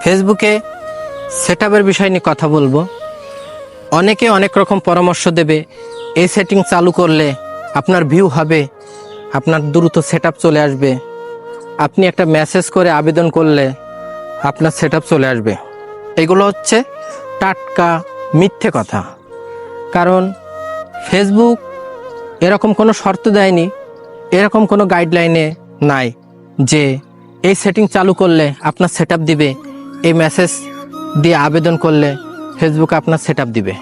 ফেসবুকে সেটআপের বিষয় নিয়ে কথা বলবো। অনেকে অনেক রকম পরামর্শ দেবে, এই সেটিং চালু করলে আপনার ভিউ হবে, আপনার দ্রুত সেটআপ চলে আসবে, আপনি একটা মেসেজ করে আবেদন করলে আপনার সেটআপ চলে আসবে। এগুলো হচ্ছে টাটকা মিথ্যে কথা। কারণ ফেসবুক এরকম কোনো শর্ত দেয়নি, এরকম কোনো গাইডলাইনে নাই যে এই সেটিং চালু করলে আপনার সেটআপ দিবে, এই মেসেজ দিয়ে আবেদন করলে ফেসবুক আপনার সেটআপ দিবে।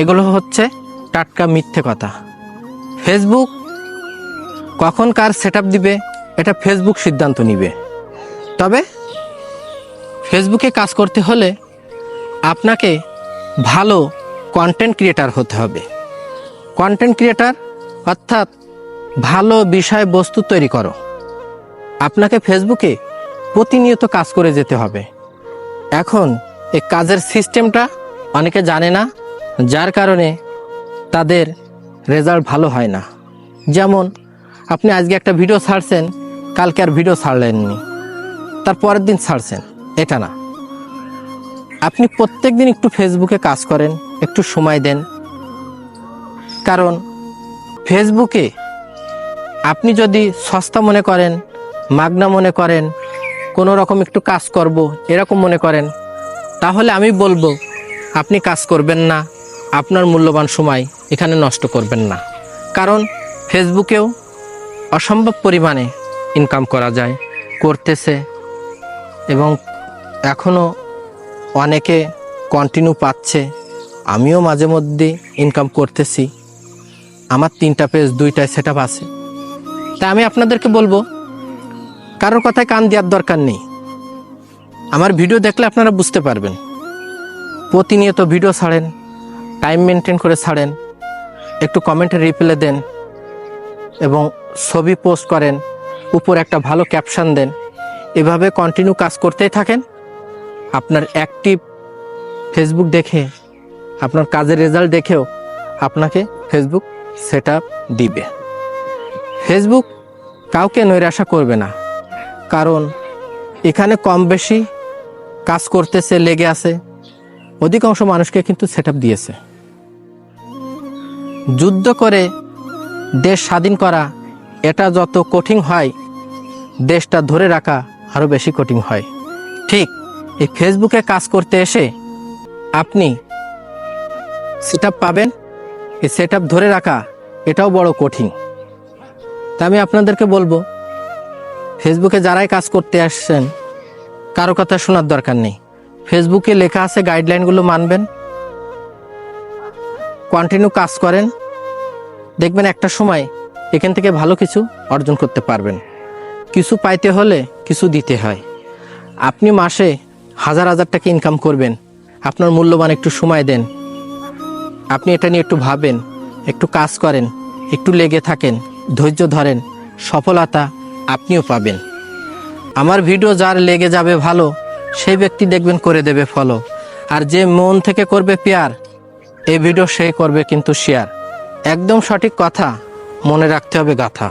এগুলো হচ্ছে টাটকা মিথ্যে কথা। ফেসবুক কখন কার সেটআপ দিবে এটা ফেসবুক সিদ্ধান্ত নিবে। তবে ফেসবুকে কাজ করতে হলে আপনাকে ভালো কন্টেন্ট ক্রিয়েটার হতে হবে। কন্টেন্ট ক্রিয়েটার অর্থাৎ ভালো বিষয়বস্তু তৈরি করো। আপনাকে ফেসবুকে প্রতিনিয়ত কাজ করে যেতে হবে। এখন এই কাজের সিস্টেমটা অনেকে জানে না, যার কারণে তাদের রেজাল্ট ভালো হয় না। যেমন আপনি আজকে একটা ভিডিও ছাড়ছেন, কালকে আর ভিডিও ছাড়লেননি, তার পরের দিন ছাড়ছেন, এটা না। আপনি প্রত্যেক দিন একটু ফেসবুকে কাজ করেন, একটু সময় দেন। কারণ ফেসবুকে আপনি যদি সস্তা মনে করেন, মাগনা মনে করেন, কোনো রকম একটু কাজ করব এরকম মনে করেন, তাহলে আমি বলবো আপনি কাজ করবেন না, আপনার মূল্যবান সময় এখানে নষ্ট করবেন না। কারণ ফেসবুকেও অসম্ভব পরিমাণে ইনকাম করা যায়, করতেছে, এবং এখনও অনেকে কন্টিনিউ পাচ্ছে। আমিও মাঝে মধ্যে ইনকাম করতেছি, আমার 3টা পেজ 2টায় সেটআপ আছে। তা আমি আপনাদেরকে বলবো কারোর কথায় কান দেওয়ার দরকার নেই। আমার ভিডিও দেখলে আপনারা বুঝতে পারবেন। প্রতিনিয়ত ভিডিও ছাড়েন, টাইম মেনটেন করে ছাড়েন, একটু কমেন্টে রিপ্লাই দেন এবং ছবি পোস্ট করেন, উপর একটা ভালো ক্যাপশন দেন। এভাবে কন্টিনিউ কাজ করতেই থাকেন। আপনার অ্যাক্টিভ ফেসবুক দেখে, আপনার কাজের রেজাল্ট দেখেও আপনাকে ফেসবুক সেটআপ দিবে। ফেসবুক কাউকে নৈরাশা করবে না, কারণ এখানে কম বেশি কাজ করতেছে, লেগে আছে, অধিকাংশ মানুষকে কিন্তু সেটআপ দিয়েছে। যুদ্ধ করে দেশ স্বাধীন করা এটা যত কঠিন হয়, দেশটা ধরে রাখা আরও বেশি কঠিন হয়। ঠিক এই ফেসবুকে কাজ করতে এসে আপনি সেটআপ পাবেন, এই সেটআপ ধরে রাখা এটাও বড় কঠিন। তা আমি আপনাদেরকে বলবো, ফেসবুকে যারাই কাজ করতে আসছেন কারো কথা শোনার দরকার নেই। ফেসবুকে লেখা আছে গাইডলাইনগুলো মানবেন, কন্টিনিউ কাজ করেন, দেখবেন একটা সময় এখান থেকে ভালো কিছু অর্জন করতে পারবেন। কিছু পাইতে হলে কিছু দিতে হয়। আপনি মাসে 1000 টাকা ইনকাম করবেন, আপনার মূল্যবান একটু সময় দেন, আপনি এটা নিয়ে একটু ভাবেন, একটু কাজ করেন, একটু লেগে থাকেন, ধৈর্য ধরেন, সফলতা আপনিও পাবেন। আমার ভিডিও যার লেগে যাবে ভালো, সেই ব্যক্তি দেখবেন করে দেবে ফলো। আর যে মন থেকে করবে পেয়ার, এই ভিডিও সে করবে কিন্তু শেয়ার। একদম সঠিক কথা, মনে রাখতে হবে গাথা।